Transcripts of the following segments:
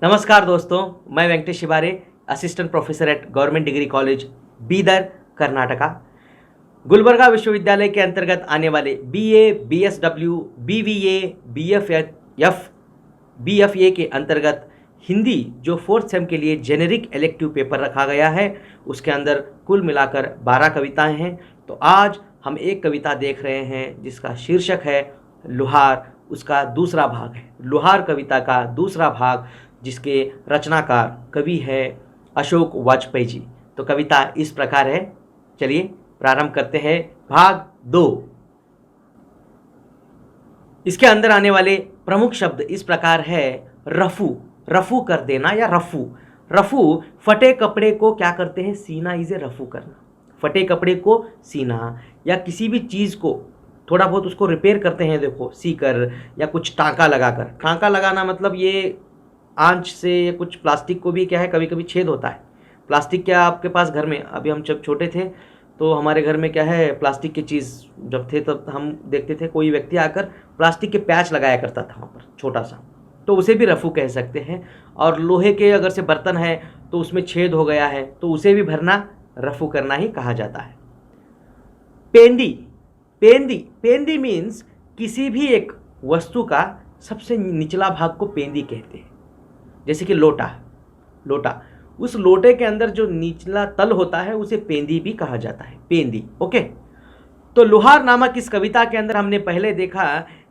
नमस्कार दोस्तों, मैं Venkatesh Shivare, assistant professor at government degree college Bidar, Karnataka. Gulbarga विश्वविद्यालय के अंतर्गत आने वाले BA, BSW, BVA, BFF, BFA के अंतर्गत हिंदी जो फोर्थ सेम के लिए जेनेरिक इलेक्टिव पेपर रखा गया है, उसके अंदर कुल मिलाकर 12 कविताएं हैं। तो आज हम एक कविता देख रहे हैं जिसका शीर्षक है लुहार। उसका दूसरा भाग है लुहार कविता का दूसरा भाग, जिसके रचनाकार कवि है अशोक वाजपेयी जी। तो कविता इस प्रकार है, चलिए प्रारंभ करते हैं। भाग 2। इसके अंदर आने वाले प्रमुख शब्द इस प्रकार है रफू, रफू कर देना या रफू। रफू फटे कपड़े को क्या करते हैं, सीना इसे रफू करना। फटे कपड़े को सीना या किसी भी चीज़ को थोड़ा बहुत उसको रिपेयर करते हैं, देखो सीकर या कुछ टाँका लगाकर। टाँका लगाना मतलब ये आंच से कुछ प्लास्टिक को भी क्या है, कभी कभी छेद होता है। प्लास्टिक क्या आपके पास घर में, अभी हम जब छोटे थे तो हमारे घर में क्या है, प्लास्टिक की चीज़ जब थे तब हम देखते थे कोई व्यक्ति आकर प्लास्टिक के पैच लगाया करता था वहाँ पर छोटा सा, तो उसे भी रफू कह सकते हैं। और लोहे के अगर से बर्तन है तो उसमें छेद हो गया है तो उसे भी भरना रफू करना ही कहा जाता है। पेंदी, पेंदी, पेंदी मीन्स किसी भी एक वस्तु का सबसे निचला भाग को पेंदी कहते हैं। जैसे कि लोटा, लोटा, उस लोटे के अंदर जो निचला तल होता है उसे पेंदी भी कहा जाता है, पेंदी। ओके। तो लुहार नामक इस कविता के अंदर हमने पहले देखा,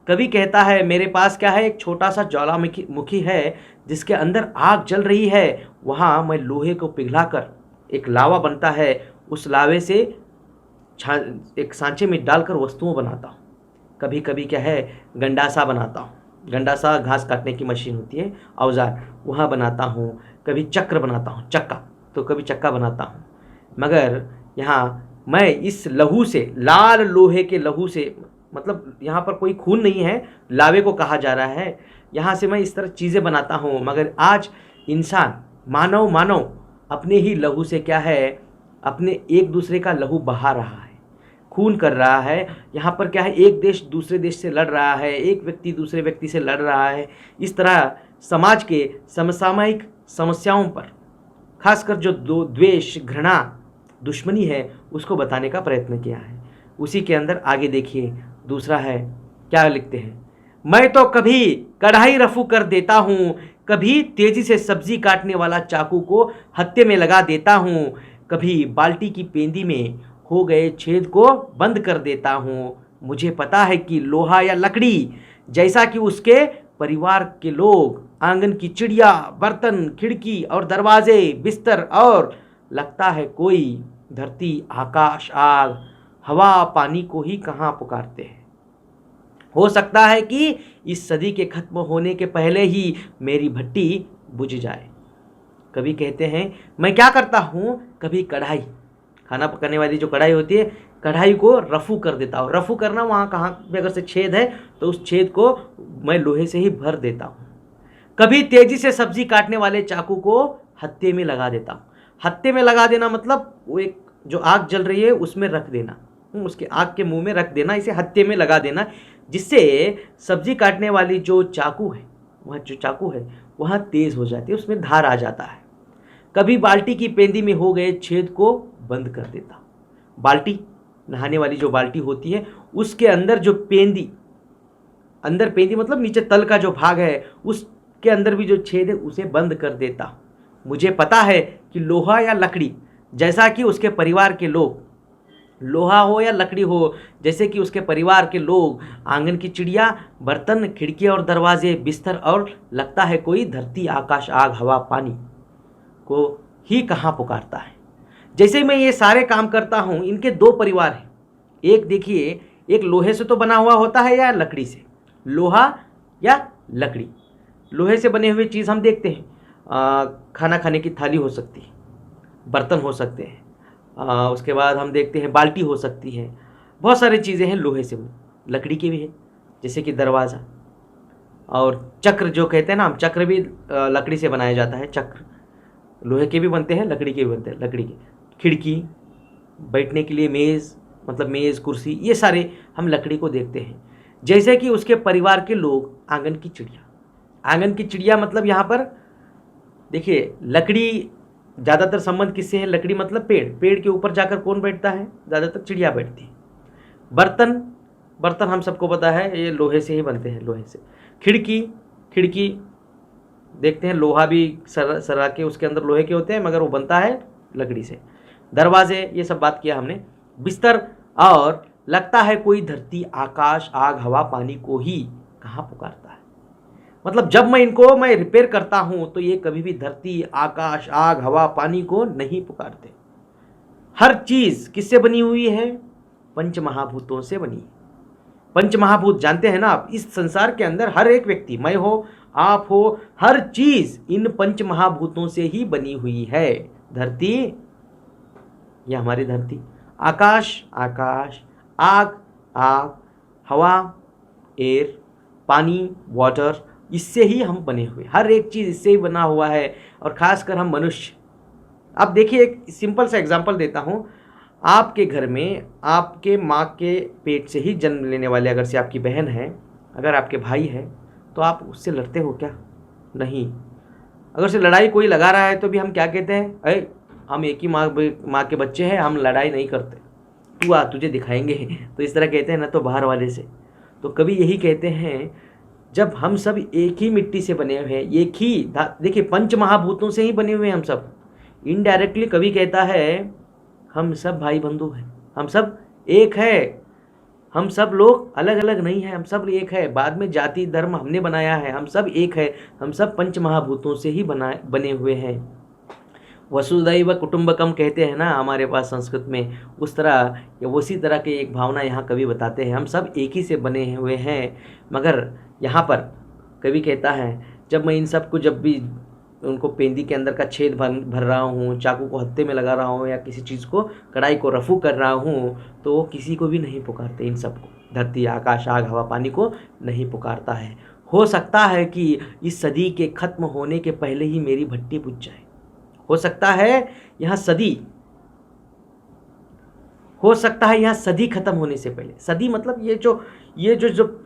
कवि कहता है मेरे पास क्या है, एक छोटा सा ज्वालामुखी है जिसके अंदर आग जल रही है। वहाँ मैं लोहे को पिघलाकर एक लावा बनता है, उस लावे से एक सांचे में डालकर वस्तुओं बनाता हूँ। कभी कभी क्या है, गंडासा बनाता हूँ। गंडासा घास काटने की मशीन होती है, औजार, वहाँ बनाता हूँ। कभी चक्र बनाता हूँ, चक्का, तो कभी चक्का बनाता हूँ। मगर यहाँ मैं इस लहू से, लाल लोहे के लहू से, मतलब यहाँ पर कोई खून नहीं है, लावे को कहा जा रहा है, यहाँ से मैं इस तरह चीज़ें बनाता हूँ। मगर आज इंसान, मानव अपने ही लहू से क्या है, अपने एक दूसरे का लहू बहा रहा है, खून कर रहा है। यहाँ पर क्या है, एक देश दूसरे देश से लड़ रहा है, एक व्यक्ति दूसरे व्यक्ति से लड़ रहा है। इस तरह समाज के समसामयिक समस्याओं पर खासकर जो द्वेष, घृणा, दुश्मनी है, उसको बताने का प्रयत्न किया है। उसी के अंदर आगे देखिए, दूसरा है, क्या लिखते हैं, मैं तो कभी कढ़ाई रफू कर देता हूँ, कभी तेजी से सब्जी काटने वाला चाकू को हत्थे में लगा देता हूँ, कभी बाल्टी की पेंदी में हो गए छेद को बंद कर देता हूँ। मुझे पता है कि लोहा या लकड़ी, जैसा कि उसके परिवार के लोग, आंगन की चिड़िया, बर्तन, खिड़की और दरवाजे, बिस्तर और लगता है कोई, धरती, आकाश, आग, हवा, पानी को ही कहाँ पुकारते हैं। हो सकता है कि इस सदी के खत्म होने के पहले ही मेरी भट्टी बुझ जाए। कभी कहते हैं मैं क्या करता हूँ, कभी कढ़ाई, खाना पकाने वाली जो कढ़ाई होती है, कढ़ाई को रफू कर देता हूँ। रफू करना, वहाँ कहाँ पे अगर से छेद है तो उस छेद को मैं लोहे से ही भर देता हूँ। कभी तेजी से सब्जी काटने वाले चाकू को हत्थे में लगा देता हूँ। हत्थे में लगा देना मतलब वो एक जो आग जल रही है उसमें रख देना, उसके आग के मुंह में रख देना, इसे हत्थे में लगा देना, जिससे सब्जी काटने वाली जो चाकू है, वह तेज हो जाती है, उसमें धार आ जाता है। कभी बाल्टी की पेंदी में हो गए छेद को बंद कर देता हूँ। बाल्टी, नहाने वाली जो बाल्टी होती है, उसके अंदर जो पेंदी, अंदर पेंदी मतलब नीचे तल का जो भाग है, उसके अंदर भी जो छेद है उसे बंद कर देता हूँ। मुझे पता है कि लोहा या लकड़ी, जैसा कि उसके परिवार के लोग, लोहा हो या लकड़ी हो, जैसे कि उसके परिवार के लोग, आंगन की चिड़िया, बर्तन, खिड़की और दरवाजे, बिस्तर और लगता है कोई, धरती, आकाश, आग, हवा, पानी को ही कहाँ पुकारता है। जैसे मैं ये सारे काम करता हूँ, इनके दो परिवार हैं। एक देखिए, एक लोहे से तो बना हुआ होता है या लकड़ी से, लोहा या लकड़ी। लोहे से बने हुए चीज़ हम देखते हैं, खाना खाने की थाली हो सकती है, बर्तन हो सकते हैं, उसके बाद हम देखते हैं बाल्टी हो सकती है, बहुत सारी चीज़ें हैं लोहे से, लकड़ी की भी है, जैसे कि दरवाज़ा और चक्र जो कहते हैं ना हम, चक्र भी लकड़ी से बनाया जाता है। चक्र लोहे के भी बनते हैं, लकड़ी के भी बनते हैं, लकड़ी के। खिड़की, बैठने के लिए मेज़, मतलब मेज़, कुर्सी, ये सारे हम लकड़ी को देखते हैं। जैसे कि उसके परिवार के लोग, आंगन की चिड़िया, आंगन की चिड़िया मतलब यहाँ पर देखिए लकड़ी, ज़्यादातर संबंध किससे है? लकड़ी मतलब पेड़, पेड़ के ऊपर जाकर कौन बैठता है? ज़्यादातर चिड़िया बैठती है। बर्तन, बर्तन हम सबको पता है ये लोहे से ही बनते हैं, लोहे से। खिड़की, खिड़की देखते हैं लोहा भी सरा के उसके अंदर लोहे के होते हैं, मगर वो बनता है लकड़ी से। दरवाजे, ये सब बात किया हमने। बिस्तर, और लगता है कोई धरती आकाश आग हवा पानी को ही कहाँ पुकारता है। मतलब जब मैं रिपेयर करता हूं तो ये कभी भी धरती आकाश आग हवा पानी को नहीं पुकारते। हर चीज किससे बनी हुई है? पंच महाभूतों से बनी। पंच महाभूत जानते हैं ना आप? इस संसार के अंदर हर एक व्यक्ति, मैं हो आप हो, हर चीज इन पंच महाभूतों से ही बनी हुई है। धरती, यह हमारी धरती। आकाश, आकाश। आग, आग। हवा, एयर। पानी, वाटर। इससे ही हम बने हुए, हर एक चीज इससे ही बना हुआ है। और खासकर हम मनुष्य। अब देखिए एक सिंपल सा एग्जांपल देता हूं। आपके घर में आपके माँ के पेट से ही जन्म लेने वाले अगर से आपकी बहन है, अगर आपके भाई है, तो आप उससे लड़ते हो क्या? नहीं। अगर से लड़ाई कोई लगा रहा है तो भी हम क्या कहते हैं? अरे हम एक ही माँ के बच्चे हैं, हम लड़ाई नहीं करते, तू आ तुझे दिखाएंगे। तो इस तरह कहते हैं ना, तो बाहर वाले से। तो कभी यही कहते हैं, जब हम सब एक ही मिट्टी से बने हुए हैं, एक ही देखिए पंच महाभूतों से ही बने हुए हैं हम सब। इनडायरेक्टली कभी कहता है हम सब भाई बंधु हैं, हम सब एक है, हम सब लोग अलग अलग नहीं है, हम सब एक है। बाद में जाति धर्म हमने बनाया है, हम सब एक है, हम सब पंच महाभूतों से ही बने हुए हैं। वसुधैव कुटुंबकम कहते हैं ना हमारे पास संस्कृत में, उस तरह या उसी तरह के एक भावना यहाँ कवि बताते हैं, हम सब एक ही से बने हुए हैं। मगर यहाँ पर कवि कहता है, जब मैं इन सब को, जब भी उनको पेंदी के अंदर का छेद भर रहा हूँ, चाकू को हत्थे में लगा रहा हूँ, या किसी चीज़ को कढ़ाई को रफू कर रहा हूँ, तो वो किसी को भी नहीं पुकारते। इन सबको धरती आकाश आग हवा पानी को नहीं पुकारता है। हो सकता है कि इस सदी के खत्म होने के पहले ही मेरी भट्टी बुझ जाए। हो सकता है यहाँ सदी, हो सकता है यहाँ सदी खत्म होने से पहले। सदी मतलब ये जो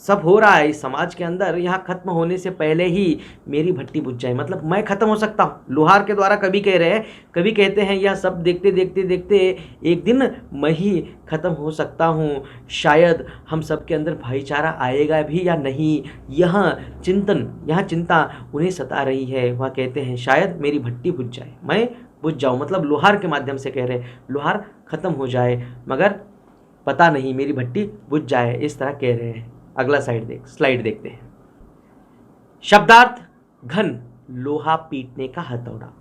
सब हो रहा है इस समाज के अंदर, यहाँ खत्म होने से पहले ही मेरी भट्टी बुझ जाए। मतलब मैं खत्म हो सकता हूँ। लोहार के द्वारा कभी कह रहे हैं, कभी कहते हैं यह सब देखते देखते देखते एक दिन मैं ही खत्म हो सकता हूँ। शायद हम सब के अंदर भाईचारा आएगा भी या नहीं, यहाँ चिंता उन्हें सता रही है। वह कहते हैं शायद मेरी भट्टी बुझ जाए, मैं बुझ जाऊँ। मतलब लोहार के माध्यम से कह रहे हैं लोहार खत्म हो जाए, मगर पता नहीं मेरी भट्टी बुझ जाए, इस तरह कह रहे हैं। अगला स्लाइड देखते हैं। शब्दार्थ घन, लोहा पीटने का हथौड़ा।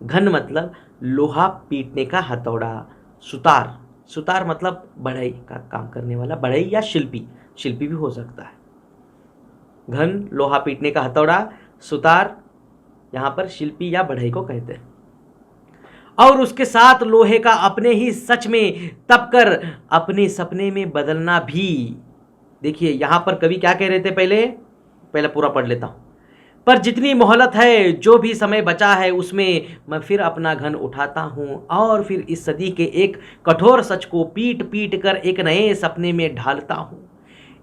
घन मतलब लोहा पीटने का हथौड़ा। सुतार, सुतार मतलब बढ़ई का काम करने वाला, बढ़ई या शिल्पी, शिल्पी भी हो सकता है। घन लोहा पीटने का हथौड़ा, सुतार यहां पर शिल्पी या बढ़ई को कहते हैं। और उसके साथ लोहे का अपने ही सच में तप कर अपने सपने में बदलना भी। देखिए यहां पर कवि क्या कह रहे थे, पहले पूरा पढ़ लेता हूं। पर जितनी मोहलत है, जो भी समय बचा है, उसमें मैं फिर अपना घन उठाता हूं और फिर इस सदी के एक कठोर सच को पीट पीट कर एक नए सपने में ढालता हूं।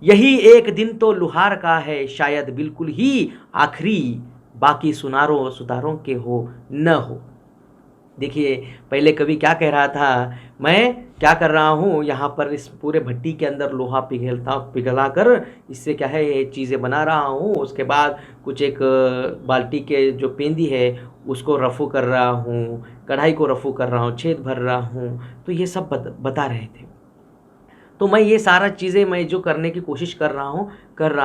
यही एक दिन तो लुहार का है, शायद बिल्कुल ही आखिरी, बाकी सुतारों के हो न हो। देखिए पहले कवि क्या कह रहा था, मैं क्या कर रहा हूँ यहाँ पर इस पूरे भट्टी के अंदर लोहा पिघला कर इससे क्या है ये चीज़ें बना रहा हूँ। उसके बाद कुछ एक बाल्टी के जो पेंदी है उसको रफू कर रहा हूँ, कढ़ाई को रफू कर रहा हूँ, छेद भर रहा हूँ। तो ये सब बता रहे थे। तो मैं ये सारा चीज़ें मैं जो करने की कोशिश कर रहा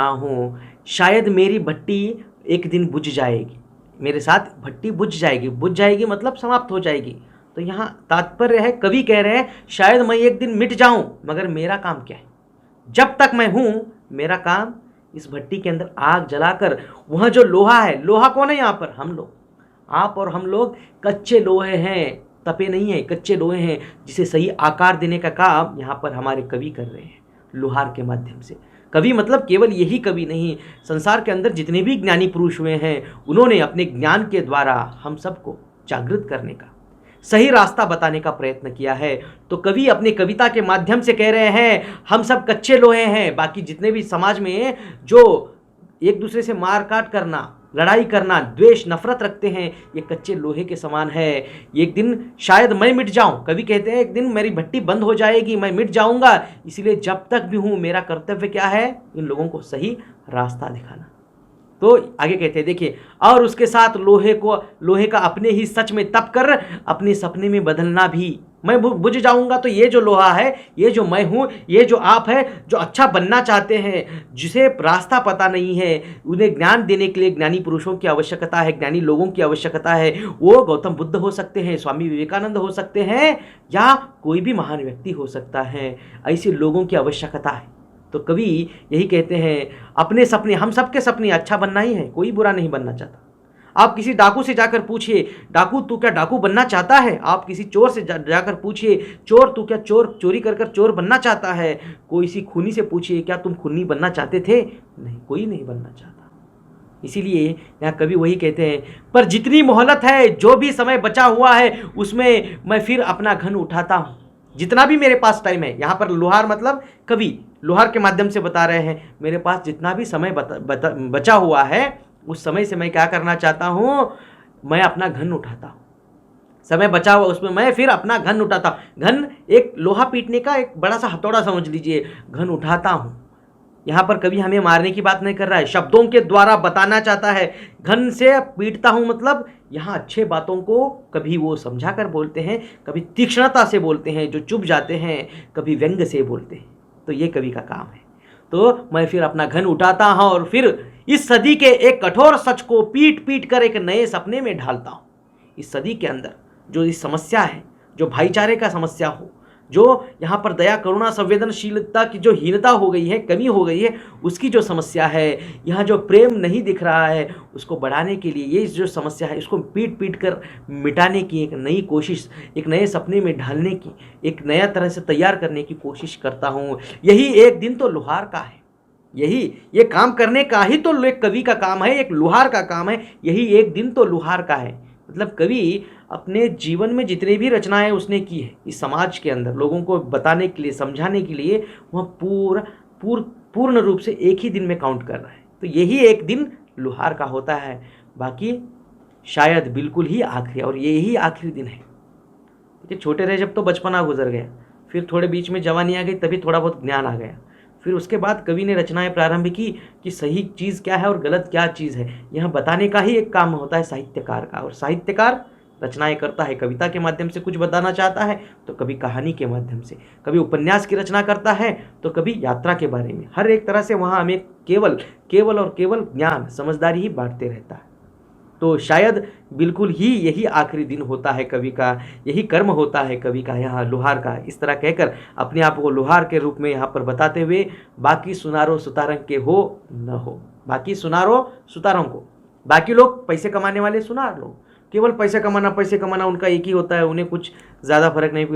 हूँ, शायद मेरी भट्टी एक दिन बुझ जाएगी, मेरे साथ भट्टी बुझ जाएगी मतलब समाप्त हो जाएगी। तो यहाँ तात्पर्य है, कवि कह रहे हैं शायद मैं एक दिन मिट जाऊं, मगर मेरा काम क्या है? जब तक मैं हूं मेरा काम इस भट्टी के अंदर आग जलाकर वहाँ जो लोहा है, लोहा कौन है यहाँ पर? हम लोग, आप और हम लोग कच्चे लोहे हैं, तपे नहीं है, कच्चे लोहे हैं, जिसे सही आकार देने का काम यहाँ पर हमारे कवि कर रहे हैं लोहार के माध्यम से। कवि मतलब केवल यही कवि नहीं, संसार के अंदर जितने भी ज्ञानी पुरुष हुए हैं उन्होंने अपने ज्ञान के द्वारा हम सबको जागृत करने का, सही रास्ता बताने का प्रयत्न किया है। तो कवि अपनी कविता के माध्यम से कह रहे हैं हम सब कच्चे लोहे हैं, बाकी जितने भी समाज में जो एक दूसरे से मार काट करना, लड़ाई करना, द्वेष, नफरत रखते हैं, ये कच्चे लोहे के समान है। एक दिन शायद मैं मिट जाऊं, कवि कहते हैं एक दिन मेरी भट्टी बंद हो जाएगी, मैं मिट जाऊंगा, इसीलिए जब तक भी हूं मेरा कर्तव्य क्या है, इन लोगों को सही रास्ता दिखाना। तो आगे कहते हैं देखिए, और उसके साथ लोहे का अपने ही सच में तप कर अपने सपने में बदलना भी। मैं बुझ जाऊंगा तो ये जो लोहा है, ये जो मैं हूं, ये जो आप है, जो अच्छा बनना चाहते हैं, जिसे रास्ता पता नहीं है, उन्हें ज्ञान देने के लिए ज्ञानी पुरुषों की आवश्यकता है, ज्ञानी लोगों की आवश्यकता है। वो गौतम बुद्ध हो सकते हैं, स्वामी विवेकानंद हो सकते हैं, या कोई भी महान व्यक्ति हो सकता है। ऐसे लोगों की आवश्यकता है। तो कवि यही कहते हैं, अपने सपने, हम सबके सपने अच्छा बनना ही है, कोई बुरा नहीं बनना चाहता। आप किसी डाकू से जाकर पूछिए, डाकू तू क्या डाकू बनना चाहता है? आप किसी चोर से जाकर पूछिए, चोर तू क्या चोरी कर चोर बनना चाहता है? कोई सी खूनी से पूछिए, क्या तुम खूनी बनना चाहते थे? नहीं, कोई नहीं बनना चाहता। इसीलिए यहाँ कवि वही कहते हैं, पर जितनी मोहलत है, जो भी समय बचा हुआ है, उसमें मैं फिर अपना घन उठाता हूँ। जितना भी मेरे पास टाइम है, यहाँ पर लोहार मतलब कवि लोहार के माध्यम से बता रहे हैं, मेरे पास जितना भी समय बचा हुआ है, उस समय से मैं क्या करना चाहता हूँ, मैं अपना घन उठाता हूँ। समय बचा हुआ उसमें मैं फिर अपना घन उठाता हूँ। घन एक लोहा पीटने का एक बड़ा सा हथौड़ा समझ लीजिए, घन उठाता हूँ। यहाँ पर कभी हमें मारने की बात नहीं कर रहा है, शब्दों के द्वारा बताना चाहता है। घन से पीटता हूँ मतलब यहाँ अच्छे बातों को कभी वो समझा कर बोलते हैं, कभी तीक्ष्णता से बोलते हैं जो चुभ जाते हैं, कभी व्यंग से बोलते हैं। तो ये कवि का काम है। तो मैं फिर अपना घन उठाता हूँ और फिर इस सदी के एक कठोर सच को पीट पीट कर एक नए सपने में ढालता हूँ। इस सदी के अंदर जो इस समस्या है, जो भाईचारे का समस्या हो, जो यहाँ पर दया, करुणा, संवेदनशीलता की जो हीनता हो गई है, कमी हो गई है, उसकी जो समस्या है, यहाँ जो प्रेम नहीं दिख रहा है, उसको बढ़ाने के लिए ये जो समस्या है, इसको पीट पीट कर मिटाने की एक नई कोशिश, एक नए सपने में ढालने की, एक नया तरह से तैयार करने की कोशिश करता हूँ। यही एक दिन तो लोहार का है, यही ये काम करने का ही तो एक कवि का काम है, एक लोहार का काम है। यही एक दिन तो लोहार का है। मतलब कवि अपने जीवन में जितनी भी रचनाएं उसने की है, इस समाज के अंदर लोगों को बताने के लिए, समझाने के लिए, वह पूर्ण रूप से एक ही दिन में काउंट कर रहा है। तो यही एक दिन लोहार का होता है, बाकी शायद बिल्कुल ही आखिरी, और यही आखिरी दिन है। देखिए, छोटे रहे जब तो बचपना गुजर गया, फिर थोड़े बीच में जवानी आ गई, तभी थोड़ा बहुत ज्ञान आ गया। फिर उसके बाद कवि ने रचनाएं प्रारंभ की कि सही चीज़ क्या है और गलत क्या चीज़ है, यह बताने का ही एक काम होता है साहित्यकार का। और साहित्यकार रचनाएं करता है, कविता के माध्यम से कुछ बताना चाहता है, तो कभी कहानी के माध्यम से, कभी उपन्यास की रचना करता है, तो कभी यात्रा के बारे में। हर एक तरह से वहाँ हमें केवल और केवल ज्ञान, समझदारी ही बांटते रहता है। तो शायद बिल्कुल ही यही आखिरी दिन होता है कवि का, यही कर्म होता है कवि का यहाँ लोहार का। इस तरह कहकर अपने आप को लोहार के रूप में यहाँ पर बताते हुए, बाकी सुनारो सुतारंग के हो न हो, बाकी सुनारो सुतारों को, बाकी लोग पैसे कमाने वाले सुनार लोग, केवल पैसे कमाना उनका एक ही होता है, उन्हें कुछ ज़्यादा फर्क नहीं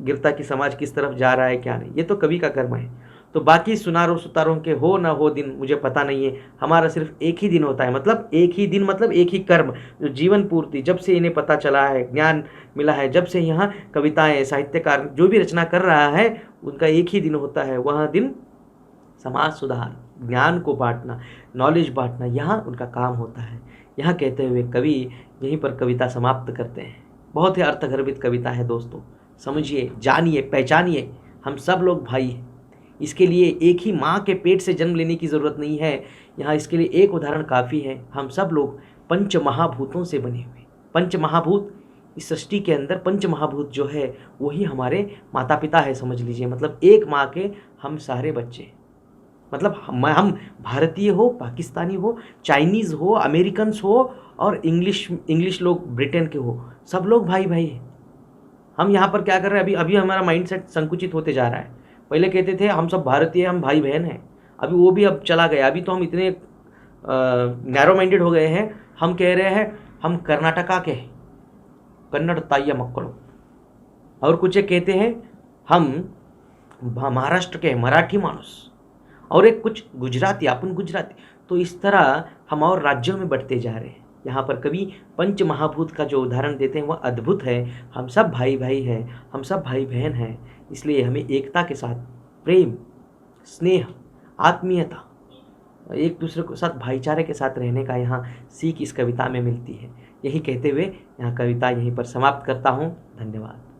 गिरता कि समाज किस तरफ जा रहा है क्या नहीं, ये तो कवि का कर्म है। तो बाकी सुनारों सुतारों के हो ना हो दिन मुझे पता नहीं है, हमारा सिर्फ एक ही दिन होता है, मतलब एक ही दिन, मतलब एक ही कर्म, जो जीवन पूर्ति जब से इन्हें पता चला है, ज्ञान मिला है, जब से यहाँ कविताएं, साहित्यकार जो भी रचना कर रहा है, उनका एक ही दिन होता है। वह दिन समाज सुधार, ज्ञान को बांटना, नॉलेज बांटना, यहाँ उनका काम होता है। यहाँ कहते हुए कवि यहीं पर कविता समाप्त करते हैं। बहुत ही अर्थगर्भित कविता है दोस्तों, समझिए, जानिए, पहचानिए, हम सब लोग भाई हैं। इसके लिए एक ही माँ के पेट से जन्म लेने की ज़रूरत नहीं है, यहाँ इसके लिए एक उदाहरण काफ़ी है। हम सब लोग पंच महाभूतों से बने हुए, पंच महाभूत, इस सृष्टि के अंदर पंच महाभूत जो है वही हमारे माता पिता है, समझ लीजिए। मतलब एक माँ के हम सारे बच्चे, मतलब हम भारतीय हो, पाकिस्तानी हो, चाइनीज़ हो, अमेरिकन्स हो, और इंग्लिश लोग ब्रिटेन के हो, सब लोग भाई भाई हैं। हम यहाँ पर क्या कर रहे हैं, अभी हमारा माइंडसेट संकुचित होते जा रहा है। पहले कहते थे हम सब भारतीय, हम भाई बहन हैं, अभी वो भी अब चला गया। अभी तो हम इतने नैरो माइंडेड हो गए हैं, हम कह रहे हैं हम कर्नाटका के हैं, कन्नड़ ताइया मक्कलो, और कुछ एक कहते हैं हम महाराष्ट्र के मराठी मानुस, और एक कुछ गुजराती, अपन गुजराती। तो इस तरह हम और राज्यों में बढ़ते जा रहे हैं। यहाँ पर कवि पंच महाभूत का जो उदाहरण देते हैं वह अद्भुत है। हम सब भाई भाई हैं, हम सब भाई बहन हैं, इसलिए हमें एकता के साथ प्रेम, स्नेह, आत्मीयता, एक दूसरे के साथ भाईचारे के साथ रहने का यहाँ सीख इस कविता में मिलती है। यही कहते हुए यहाँ कविता यहीं पर समाप्त करता हूँ। धन्यवाद।